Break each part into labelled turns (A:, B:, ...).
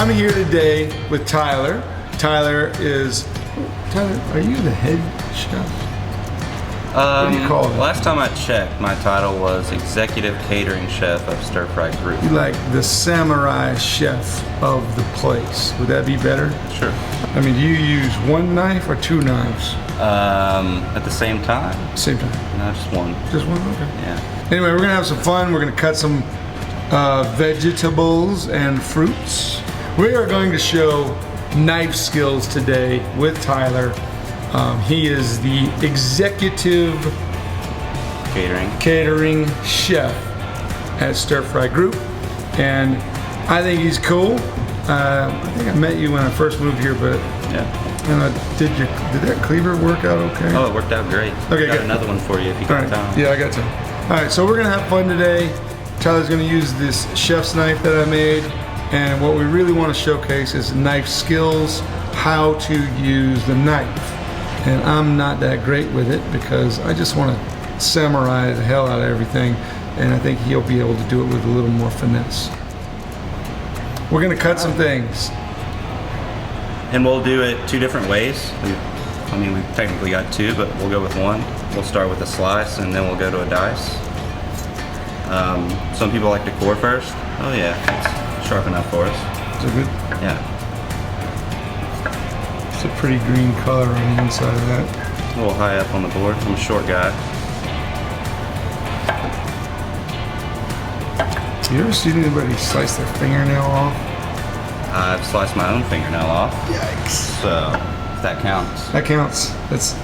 A: I'm here today with Tyler. Tyler, are you the head chef? What do you call it?
B: Last time I checked, my title was Executive Catering Chef of Stir Fry Group.
A: You like the samurai chef of the place. Would that be better?
B: Sure.
A: I mean, do you use one knife or two knives?
B: At the same time?
A: Same time.
B: No, just one.
A: Just one? Okay.
B: Yeah.
A: Anyway, we're gonna have some fun. We're gonna cut some vegetables and fruits. We are going to show knife skills today with Tyler. He is the executive catering chef at Stir Fry Group, and I think he's cool. I think I met you when I first moved here, but
B: yeah.
A: And did that cleaver work out okay?
B: Oh, it worked out great.
A: Okay,
B: got
A: good.
B: Another one for you if you got time.
A: Yeah, I got time. All right, so we're gonna have fun today. Tyler's gonna use this chef's knife that I made, and what we really want to showcase is knife skills, how to use the knife. And I'm not that great with it because I just want to samurai the hell out of everything, and I think he'll be able to do it with a little more finesse. We're gonna cut some things.
B: And we'll do it two different ways. We've technically got two, but we'll go with one. We'll start with a slice and then we'll go to a dice. Some people like to core first. Oh yeah, it's sharp enough for us.
A: Is it good?
B: Yeah.
A: It's a pretty green color on the inside of that.
B: A little high up on the board. I'm a short guy.
A: You ever seen anybody slice their fingernail off?
B: I've sliced my own fingernail off.
A: Yikes.
B: So, if that counts.
A: That counts. That's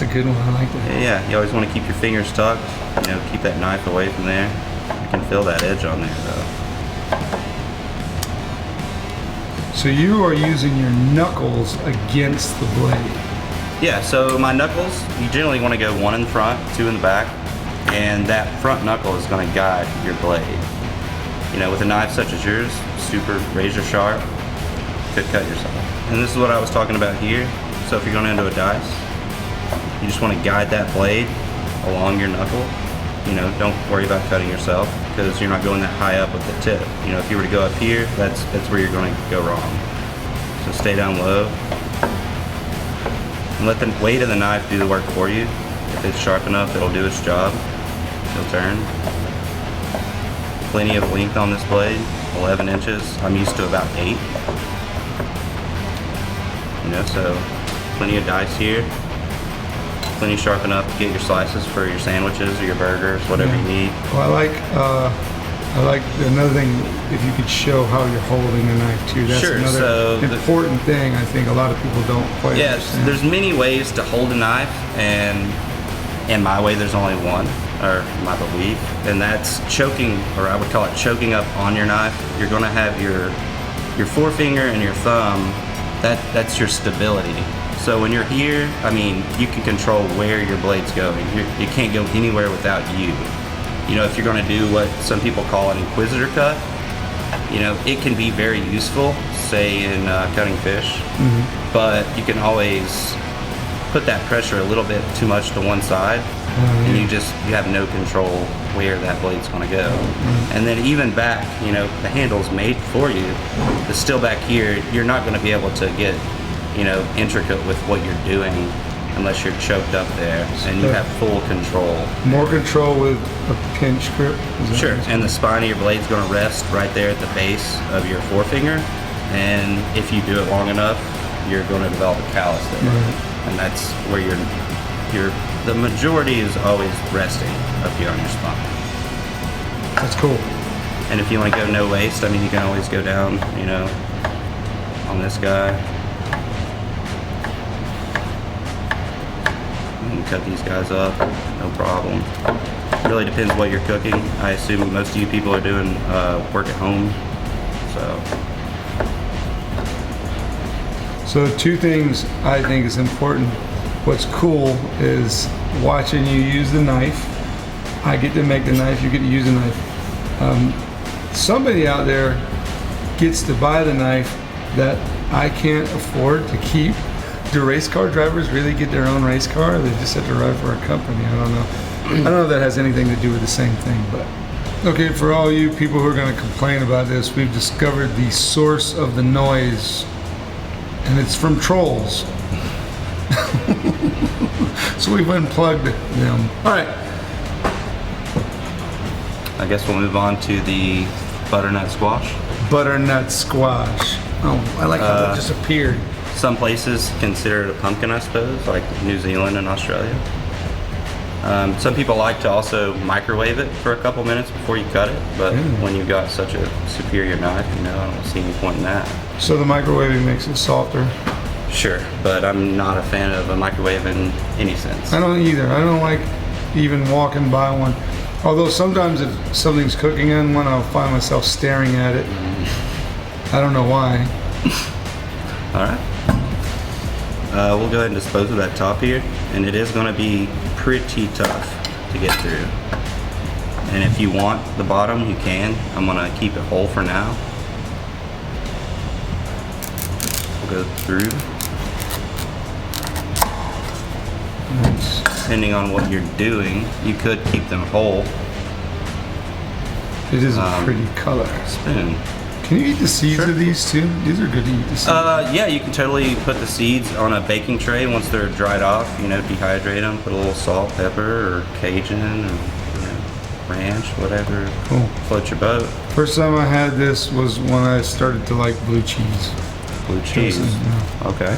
A: a good one. I like that.
B: Yeah, you always want to keep your fingers tucked. You know, keep that knife away from there. You can feel that edge on there though.
A: So you are using your knuckles against the blade.
B: Yeah, so my knuckles, you generally want to go one in the front, two in the back, and that front knuckle is going to guide your blade. You know, with a knife such as yours, super razor sharp, could cut yourself. And this is what I was talking about here. So if you're going into a dice, you just want to guide that blade along your knuckle. You know, don't worry about cutting yourself because you're not going that high up with the tip. You know, if you were to go up here, that's where you're going to go wrong. So stay down low and let the weight of the knife do the work for you. If it's sharp enough, it'll do its job. It'll turn. Plenty of length on this blade, 11 inches. I'm used to about 8. You know, so plenty of dice here. Plenty sharp enough to get your slices for your sandwiches or your burgers, whatever you need.
A: Well, I like another thing, if you could show how you're holding the knife too. That's
B: Sure,
A: another
B: so
A: important thing I think a lot of people don't quite understand.
B: There's many ways to hold a knife, and in my way there's only one, or my belief, and that's choking, or I would call it choking up on your knife. You're gonna have your forefinger and your thumb, that's your stability. So when you're here, I mean, you can control where your blade's going. You can't go anywhere without you. You know, if you're gonna do what some people call an inquisitor cut, you know, it can be very useful, say in cutting fish, but you can always put that pressure a little bit too much to one side, and you have no control where that blade's gonna go. And then even back, you know, the handle's made for you, but still back here, you're not gonna be able to get, you know, intricate with what you're doing unless you're choked up there, and you have full control.
A: More control with a pinch grip?
B: Sure, and the spine of your blade's gonna rest right there at the base of your forefinger, and if you do it long enough, you're gonna develop a callus there. And that's where the majority is always resting up here on your spine.
A: That's cool.
B: And if you want to go no waste, I mean, you can always go down, you know, on this guy. You can cut these guys up, no problem. It really depends what you're cooking. I assume most of you people are doing work at home,
A: So two things I think is important. What's cool is watching you use the knife. I get to make the knife, you get to use the knife. Somebody out there gets to buy the knife that I can't afford to keep. Do race car drivers really get their own race car? Or they just have to ride for a company? I don't know. I don't know if that has anything to do with the same thing, but Okay, for all you people who are going to complain about this, we've discovered the source of the noise, and it's from trolls. So we've unplugged them. All right.
B: I guess we'll move on to the butternut squash.
A: Butternut squash. Oh, I like how that just appeared.
B: Some places consider it a pumpkin, I suppose, like New Zealand and Australia. Some people like to also microwave it for a couple minutes before you cut it, but when you've got such a superior knife, I don't see any point in that.
A: So the microwaving makes it softer?
B: Sure, but I'm not a fan of a microwave in any sense.
A: I don't either. I don't like even walking by one. Although sometimes if something's cooking in one, I'll find myself staring at it. I don't know why.
B: All right. We'll go ahead and dispose of that top here, and it is going to be pretty tough to get through. And if you want the bottom, you can. I'm going to keep it whole for now. We'll go through.
A: Nice.
B: Depending on what you're doing, you could keep them whole.
A: It is a pretty color.
B: Spoon.
A: Can you eat the seeds of these too? These are good to eat, the seeds.
B: Yeah, you can totally put the seeds on a baking tray once they're dried off. Dehydrate them, put a little salt, pepper, or Cajun, or ranch, whatever.
A: Cool.
B: Float your boat.
A: First time I had this was when I started to like blue cheese.
B: Blue cheese.
A: Yeah.
B: Okay.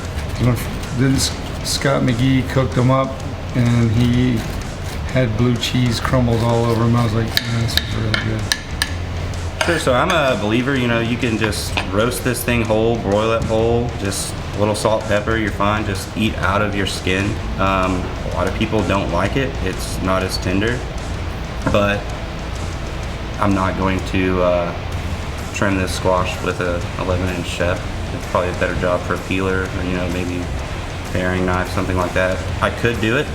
A: Then Scott McGee cooked them up, and he had blue cheese crumbles all over them. I was like, man, this is really good.
B: Sure, so I'm a believer, you can just roast this thing whole, broil it whole, just a little salt, pepper, you're fine. Just eat out of your skin. A lot of people don't like it. It's not as tender, but I'm not going to trim this squash with a 11-inch chef. It's probably a better job for a peeler, or maybe paring knife, something like that. I could do it.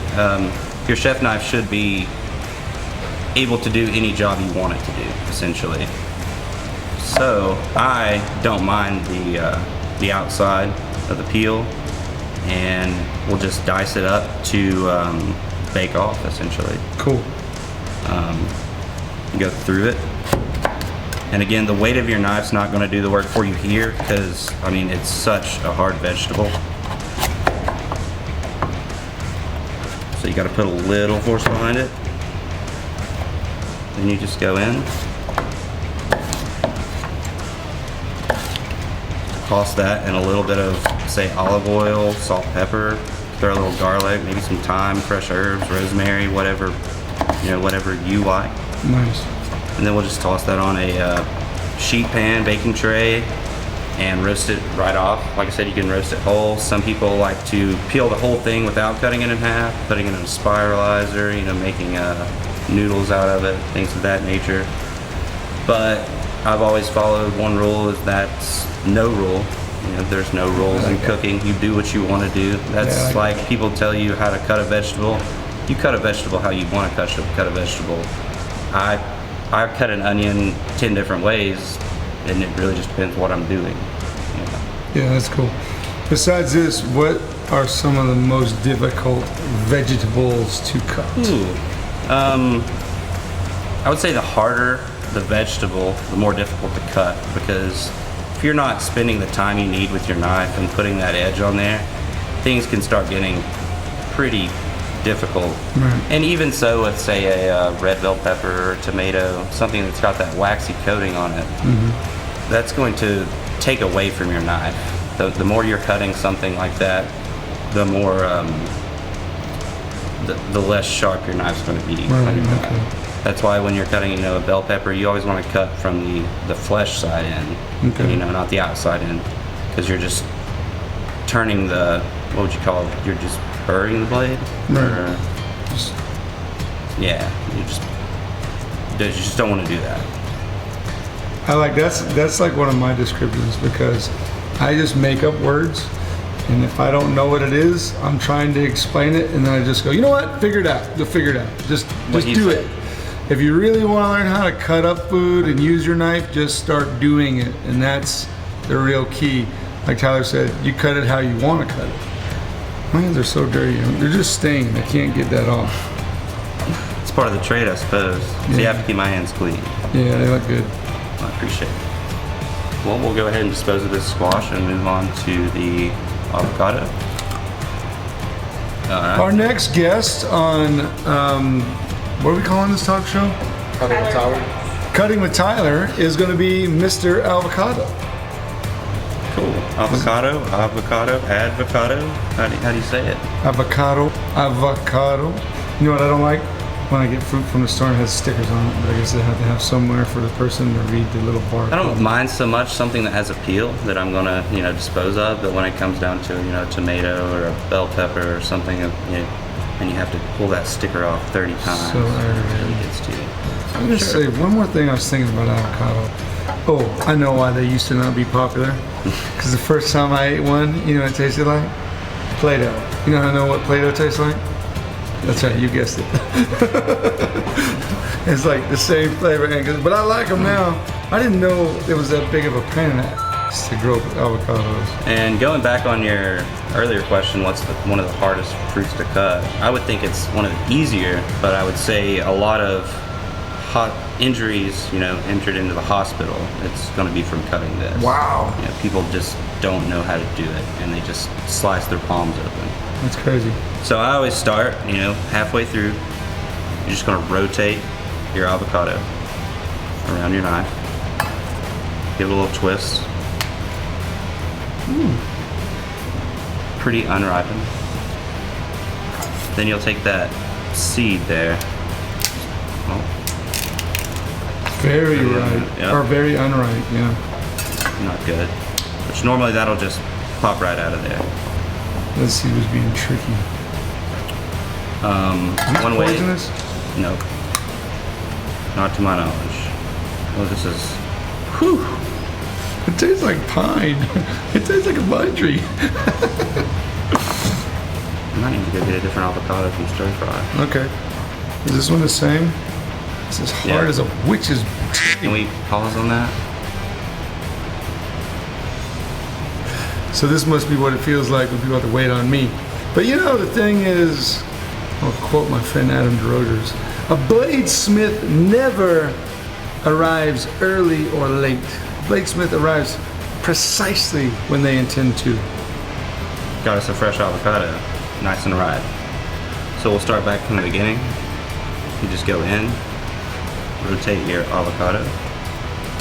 B: Your chef knife should be able to do any job you want it to do, essentially. So I don't mind the outside of the peel, and we'll just dice it up to bake off, essentially.
A: Cool.
B: Go through it. And again, the weight of your knife's not going to do the work for you here, because it's such a hard vegetable. So you got to put a little force behind it. Then you just go in. Toss that in a little bit of, say, olive oil, salt, pepper, throw a little garlic, maybe some thyme, fresh herbs, rosemary, whatever you like.
A: Nice.
B: And then we'll just toss that on a sheet pan, baking tray, and roast it right off. Like I said, you can roast it whole. Some people like to peel the whole thing without cutting it in half, putting it in a spiralizer, making noodles out of it, things of that nature. But I've always followed one rule, is that's no rule. There's no rules in cooking. You do what you want to do. That's like people tell you how to cut a vegetable. You cut a vegetable how you want to cut a vegetable. I cut an onion 10 different ways, and it really just depends what I'm doing.
A: Yeah, that's cool. Besides this, what are some of the most difficult vegetables to cut?
B: I would say the harder the vegetable, the more difficult to cut, because if you're not spending the time you need with your knife and putting that edge on there, things can start getting pretty difficult.
A: Right. And
B: even so with, say, a red bell pepper or tomato, something that's got that waxy coating on it, that's going to take away from your knife. The more you're cutting something like that, the more the less sharp your knife's going to be.
A: Right,
B: That's why when you're cutting, a bell pepper, you always want to cut from the flesh side in, not the outside in, because you're just turning the, what would you call it? You're just burring the blade.
A: Right.
B: You just don't want to do that.
A: I like that's like one of my descriptions, because I just make up words, and if I don't know what it is, I'm trying to explain it, and then I just go, you know what? Figure it out. You'll figure it out. Just do it. If you really want to learn how to cut up food and use your knife, just start doing it, and that's the real key. Like Tyler said, you cut it how you want to cut it. My hands are so dirty. They're just stained. I can't get that off.
B: It's part of the trade, I suppose. So you have to keep my hands clean.
A: Yeah, they look good.
B: I appreciate it. Well, we'll go ahead and dispose of this squash and move on to the avocado. All right.
A: Our next guest on, what are we calling this talk show?
C: Cutting with Tyler.
A: Cutting with Tyler is going to be Mr. Avocado.
B: Cool. Avocado, advocado. How do you say it?
A: Avocado. You know what I don't like? When I get fruit from the store and it has stickers on it, but I guess they have to have somewhere for the person to read the little barcode.
B: I don't mind so much something that has a peel that I'm gonna, dispose of, but when it comes down to, a tomato or a bell pepper or something, and you have to pull that sticker off 30 times,
A: So
B: it
A: aggravating.
B: really gets to you.
A: I'm gonna say one more thing I was thinking about avocado. Oh, I know why they used to not be popular. Because the first time I ate one, you know what it tasted like? Play-Doh. You know how I know what Play-Doh tastes like? That's right, you guessed it. It's like the same flavor, but I like them now. I didn't know it was that big of a pain in the ass to grow avocados.
B: And going back on your earlier question, what's one of the hardest fruits to cut? I would think it's one of the easier, but I would say a lot of injuries, entered into the hospital, it's going to be from cutting this.
A: Wow.
B: People just don't know how to do it, and they just slice their palms open.
A: That's crazy.
B: So I always start, halfway through. You're just going to rotate your avocado around your knife. Give it a little twist. Pretty unripened. Then you'll take that seed there. Oh,
A: Very ripe,
B: Yep.
A: or very unripe, yeah.
B: not good. Which normally that'll just pop right out of there.
A: Let's see who's being tricky.
B: One way.
A: Poisonous?
B: Nope. Not to my knowledge. Oh, this is. Whew.
A: It tastes like pine. It tastes like a pine tree.
B: I might need to go get a different avocado from stir fry.
A: Okay. Is this one the same? It's as hard
B: Yeah.
A: as a witch's.
B: Can we pause on that?
A: So this must be what it feels like when people have to wait on me. But the thing is, I'll quote my friend Adam DeRogers, a bladesmith never arrives early or late. A bladesmith arrives precisely when they intend to.
B: Got us a fresh avocado, nice and ripe. So we'll start back from the beginning. You just go in, rotate your avocado.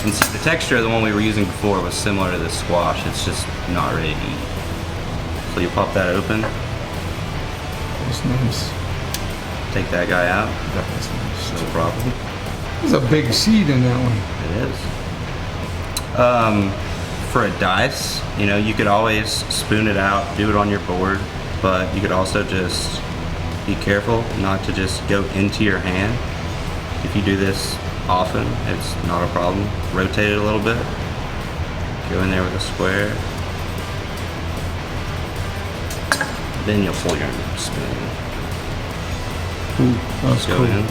B: And see, the texture of the one we were using before was similar to the squash. It's just not ready to eat. So you pop that open,
A: That's nice.
B: take that guy out,
A: That's nice.
B: no problem.
A: There's a big seed in that one.
B: It is. For a dice, you could always spoon it out, do it on your board, but you could also just be careful not to just go into your hand. If you do this often, it's not a problem. Rotate it a little bit. Go in there with a square. Then you'll pull your spoon.
A: Ooh, that was
B: Go
A: cool.
B: in.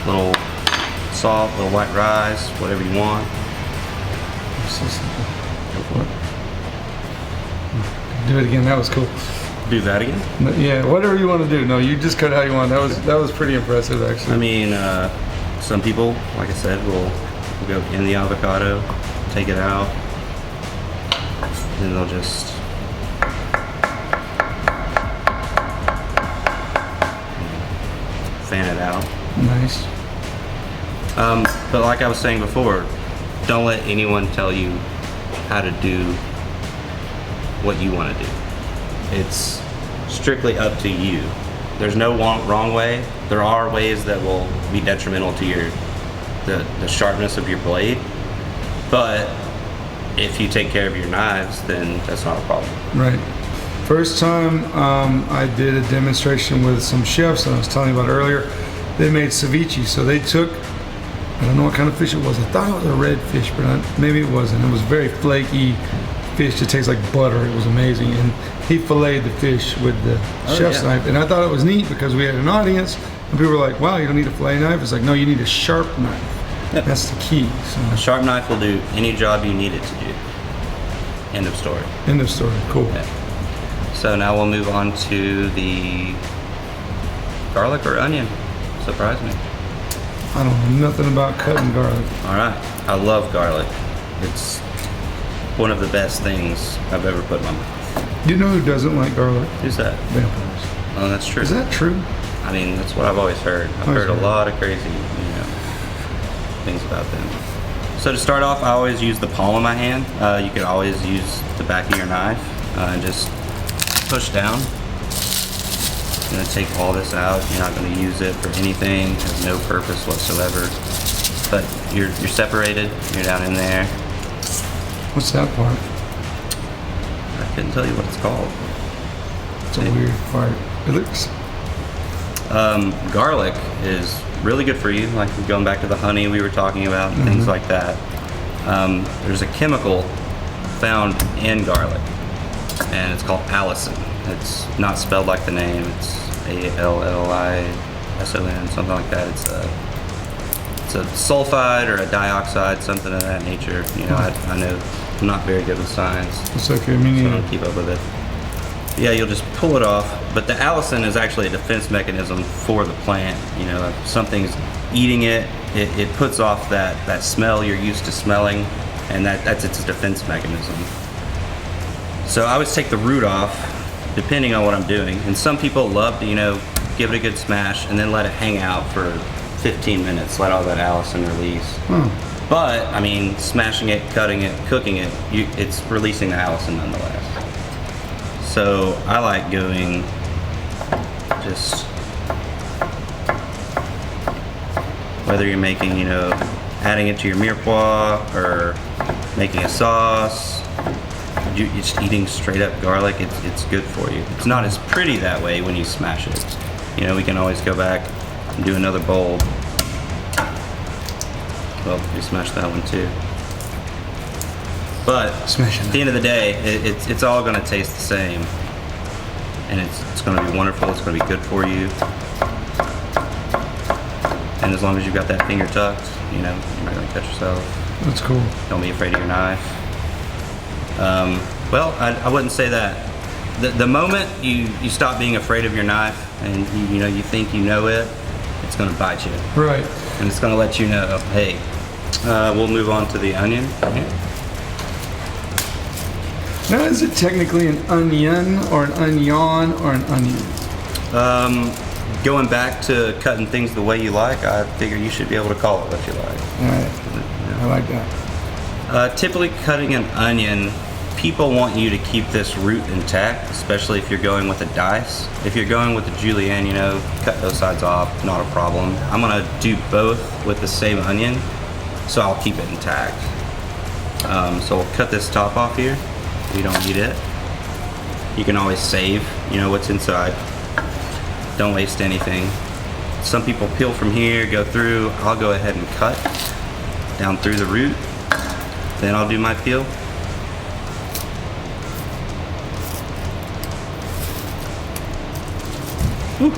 B: Little salt, little white rice, whatever you want. Go for it.
A: Do it again. That was cool.
B: Do that again.
A: No, yeah, whatever you want to do. No, you just cut how you want. That was pretty impressive, actually.
B: I mean, some people, like I said, will go in the avocado, take it out, then they'll just fan it out.
A: Nice.
B: But like I was saying before, don't let anyone tell you how to do what you want to do. It's strictly up to you. There's no wrong way. There are ways that will be detrimental to the sharpness of your blade, but if you take care of your knives, then that's not a problem.
A: Right. First time I did a demonstration with some chefs that I was telling you about earlier. They made ceviche, so they took, I don't know what kind of fish it was. I thought it was a red fish, but maybe it wasn't. It was very flaky fish. It tastes like butter. It was amazing. And he filleted the fish with the chef's knife. And I thought it was neat because we had an audience and people were like, wow, you don't need a fillet knife? It's like, no, you need a sharp knife.
B: Yep.
A: That's the key. So,
B: A sharp knife will do any job you need it to do. End of story.
A: end of story. Cool.
B: Yeah. So now we'll move on to the garlic or onion. Surprise me.
A: I don't know nothing about cutting garlic.
B: All right, I love garlic. It's one of the best things I've ever put in my mouth.
A: You know who doesn't like garlic?
B: Who's that?
A: Vampires.
B: Oh, that's true.
A: Is that true?
B: I mean, that's what I've always heard. I've heard a lot of crazy, things about them. So to start off, I always use the palm of my hand. You could always use the back of your knife and just push down. I'm gonna take all this out. You're not gonna use it for anything. It has no purpose whatsoever. But you're separated. You're down in there.
A: What's that part?
B: I couldn't tell you what it's called.
A: It's a weird part. It looks.
B: Garlic is really good for you, like going back to the honey we were talking about and things like that. There's a chemical found in garlic, and it's called allicin. It's not spelled like the name. It's ALLISON, something like that. It's a sulfide or a dioxide, something of that nature. I know I'm not very good with science.
A: It's okay, me
B: So I
A: neither.
B: don't keep up with it. Yeah, you'll just pull it off. But the allicin is actually a defense mechanism for the plant. If something's eating it, it puts off that smell you're used to smelling, and that's its defense mechanism. So I always take the root off, depending on what I'm doing. And some people love to, give it a good smash and then let it hang out for 15 minutes, let all that allicin release. But, I mean, smashing it, cutting it, cooking it, it's releasing the allicin nonetheless. So I like going just, whether you're making, adding it to your mirepoix or making a sauce, you're just eating straight up garlic, it's good for you. It's not as pretty that way when you smash it. We can always go back and do another bowl. Well, we smashed that one too. But at the end of the day, it's all going to taste the same, and it's going to be wonderful. It's going to be good for you, and as long as you've got that finger tucked, you're not going to cut yourself.
A: That's cool.
B: Don't be afraid of your knife. Well, I wouldn't say that. The moment you stop being afraid of your knife and you think you know it, it's going to bite you.
A: Right.
B: And it's going to let you know, hey, we'll move on to the onion.
A: Now, is it technically an onion or an onion or an onion?
B: Going back to cutting things the way you like, I figure you should be able to call it what you like.
A: All right. I like that.
B: Typically cutting an onion, people want you to keep this root intact, especially if you're going with a dice. If you're going with a julienne, cut those sides off, not a problem. I'm gonna do both with the same onion, so I'll keep it intact. So we'll cut this top off here. We don't need it. You can always save, what's inside. Don't waste anything. Some people peel from here, go through. I'll go ahead and cut down through the root. Then I'll do my peel. Whew.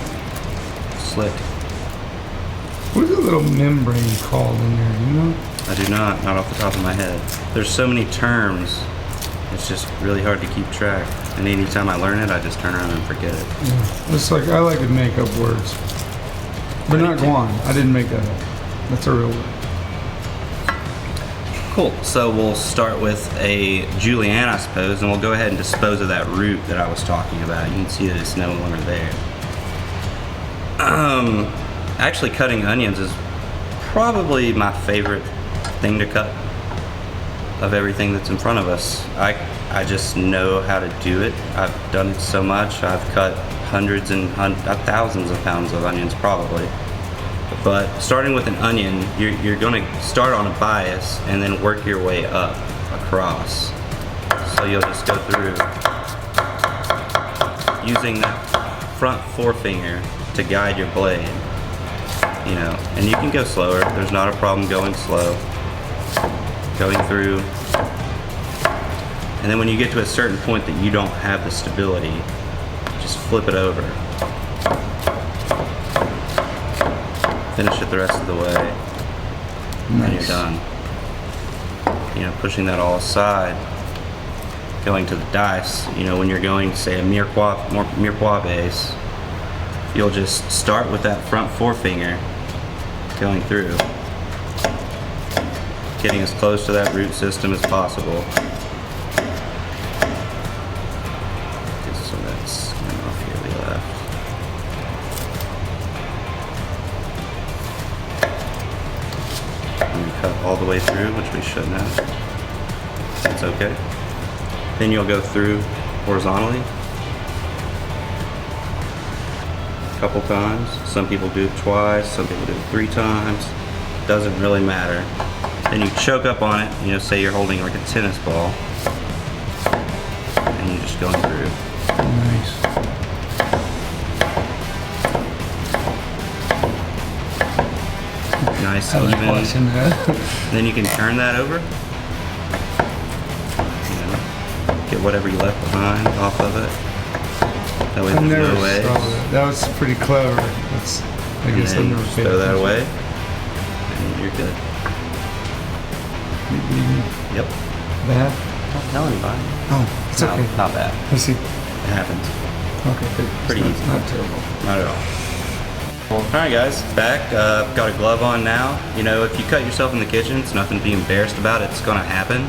B: Slick.
A: What's the little membrane called in there? Do you know?
B: I do not off the top of my head. There's so many terms, it's just really hard to keep track. And anytime I learn it, I just turn around and forget it.
A: Yeah. It's like I like to make up words, but not guan. I didn't make that up. That's a real word.
B: Cool. So we'll start with a julienne, I suppose, and we'll go ahead and dispose of that root that I was talking about. You can see that it's no longer there. Actually, cutting onions is probably my favorite thing to cut of everything that's in front of us. I just know how to do it. I've done it so much. I've cut hundreds and thousands of pounds of onions probably. But starting with an onion, you're going to start on a bias and then work your way up across. So you'll just go through using that front forefinger to guide your blade, and you can go slower. There's not a problem going slow, going through. And then when you get to a certain point that you don't have the stability, just flip it over. Finish it the rest of the way.
A: Nice.
B: And you're done. Pushing that all aside, going to the dice. When you're going, say, a mirepoix base, you'll just start with that front forefinger going through, getting as close to that root system as possible. Get some of that skin off here we left. And we cut all the way through, which we shouldn't have. That's okay. Then you'll go through horizontally a couple times. Some people do it twice, some people do it 3 times. Doesn't really matter. Then you choke up on it, you know, say you're holding like a tennis ball, and you're just going through.
A: Nice.
B: Nice,
A: I like
B: even.
A: watching that.
B: Then you can turn that over. You know, get whatever you left behind off of it. That way
A: I
B: there's
A: never
B: no waves.
A: saw that. That was pretty clever. That's, I
B: And
A: guess I've
B: then
A: never
B: just
A: paid
B: throw that
A: attention.
B: away, and you're good. Yep.
A: Bad?
B: Don't tell anybody.
A: Oh, it's
B: No,
A: okay.
B: not bad.
A: Let's see.
B: It happens.
A: Okay, good.
B: Pretty
A: It's
B: easy.
A: not terrible.
B: Not at all. Alright guys, back. Got a glove on now. You know, if you cut yourself in the kitchen, it's nothing to be embarrassed about. It's gonna happen.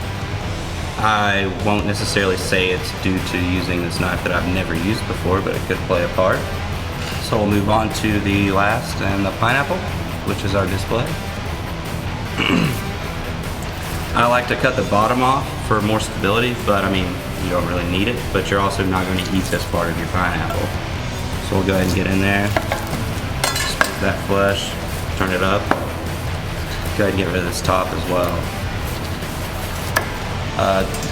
B: I won't necessarily say it's due to using this knife that I've never used before, but it could play a part. So we'll move on to the last and the pineapple, which is our display. I like to cut the bottom off for more stability, but I mean, you don't really need it, but you're also not going to eat this part of your pineapple. So we'll go ahead and get in there. That flesh, turn it up. Go ahead and get rid of this top as well.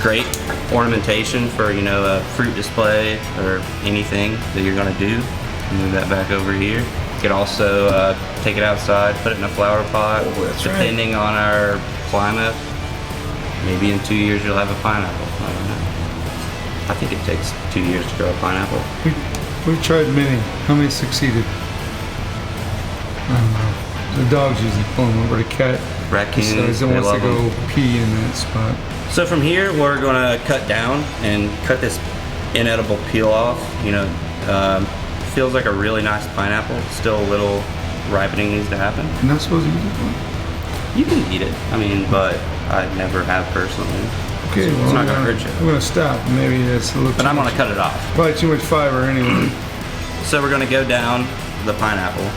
B: Great ornamentation for, you know, a fruit display or anything that you're gonna do. Move that back over here. You could also take it outside, put it in a flower pot.
A: Oh, that's
B: Depending on our climate, maybe in 2 years you'll have a pineapple. I don't know. I think it takes 2 years to grow a pineapple.
A: We tried many. How many succeeded? I don't know. The dogs usually pull them over. The cat
B: Raccoons,
A: decides it
B: they
A: wants to
B: love
A: go
B: 'em.
A: pee in that spot.
B: So from here, we're gonna cut down and cut this inedible peel off. You know, feels like a really nice pineapple. Still a little ripening needs to happen.
A: You're not supposed to eat it?
B: You can eat it, I mean, but I never have personally.
A: Okay,
B: It's
A: well,
B: not gonna hurt you.
A: I'm gonna stop. Maybe that's a little
B: But
A: too
B: I'm
A: much.
B: gonna cut it off.
A: Probably too much fiber anyway.
B: So we're gonna go down the pineapple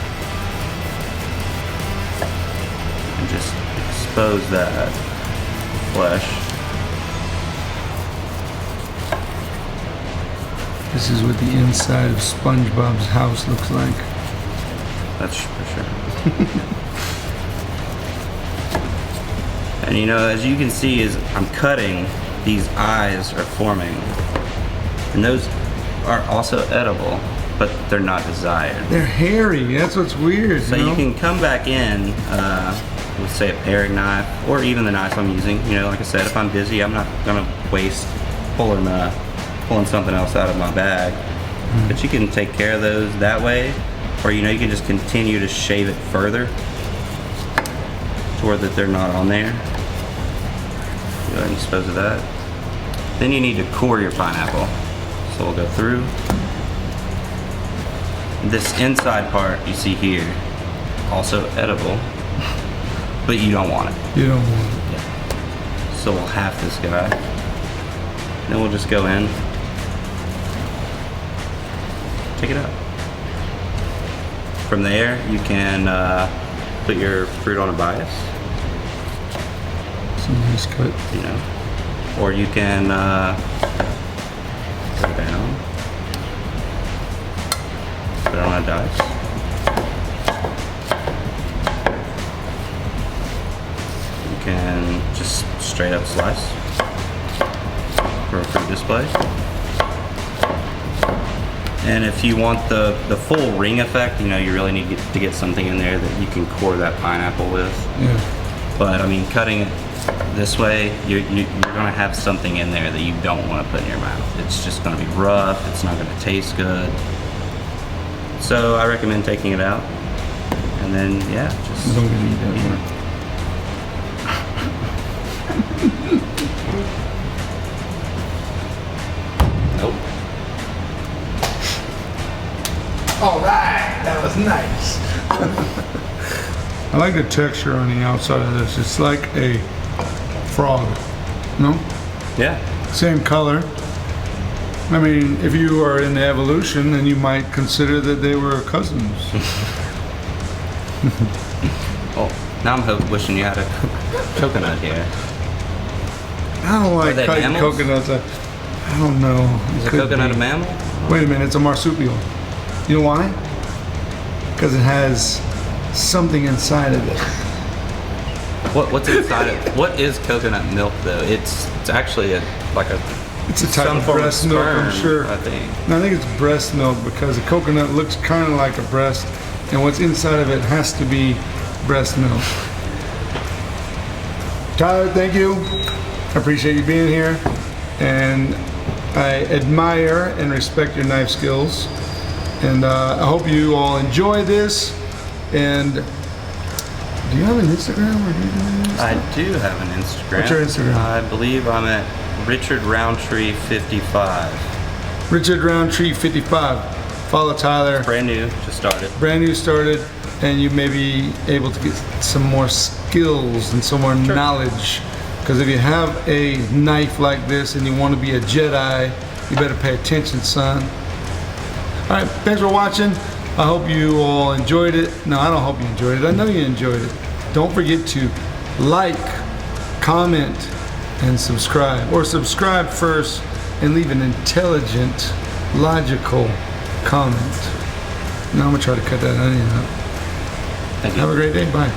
B: and just expose that flesh.
A: This is what the inside of SpongeBob's house looks like.
B: That's for sure. And you know, as you can see, as I'm cutting, these eyes are forming. And those are also edible, but they're not desired.
A: They're hairy. That's what's weird.
B: So
A: you know?
B: you can come back in with, say, a paring knife, or even the knife I'm using. You know, like I said, if I'm busy, I'm not gonna waste pulling something else out of my bag. But you can take care of those that way, or you know, you can just continue to shave it further to where that they're not on there. Go ahead and dispose of that. Then you need to core your pineapple. So we'll go through. This inside part you see here, also edible, but you don't want it.
A: You don't want it.
B: So we'll half this guy. Then we'll just go in, take it out. From there, you can put your fruit on a bias,
A: Some nice cut.
B: you know, or you can go down, put it on a dice. You can just straight up slice for a fruit display. And if you want the full ring effect, you know, you really need to get something in there that you can core that pineapple with.
A: Yeah.
B: But I mean, cutting it this way, you're gonna have something in there that you don't want to put in your mouth. It's just gonna be rough, it's not gonna taste good. So I recommend taking it out. And then, yeah, just...
A: Don't get eat that one.
B: Nope.
A: All right, that was nice. I like the texture on the outside of this. It's like a frog, no?
B: Yeah.
A: Same color. I mean, if you are in evolution, then you might consider that they were cousins.
B: Oh, now I'm wishing you had a coconut here.
A: I don't like
B: they
A: cutting
B: mammals?
A: coconuts. I don't know.
B: Is a
A: Could
B: coconut
A: be.
B: a mammal?
A: Wait a minute, it's a marsupial. You know why? Because it has something inside of it.
B: What's inside it? What is coconut milk though? It's actually like a
A: It's a type
B: some
A: of
B: form
A: breast
B: of
A: milk,
B: sperm,
A: I'm sure.
B: I think.
A: No, I think it's breast milk because a coconut looks kind of like a breast, and what's inside of it has to be breast milk. Tyler, thank you. I appreciate you being here, and I admire and respect your knife skills. And I hope you all enjoy this. And do you have an Instagram or do you do this?
B: I do have an Instagram.
A: What's your Instagram?
B: I believe I'm at Richard Roundtree 55.
A: Richard Roundtree 55. Follow Tyler.
B: Brand new, just started.
A: Brand new started, and you may be able to get some more skills and some more knowledge. Because if you have a knife like this and you want to be a Jedi, you better pay attention, son. All right, thanks for watching. I hope you all enjoyed it. No, I don't hope you enjoyed it. I know you enjoyed it. Don't forget to like, comment, and subscribe. Or subscribe first and leave an intelligent, logical comment. Now I'm gonna try to cut that onion up.
B: Thank you.
A: Have a great day. Bye.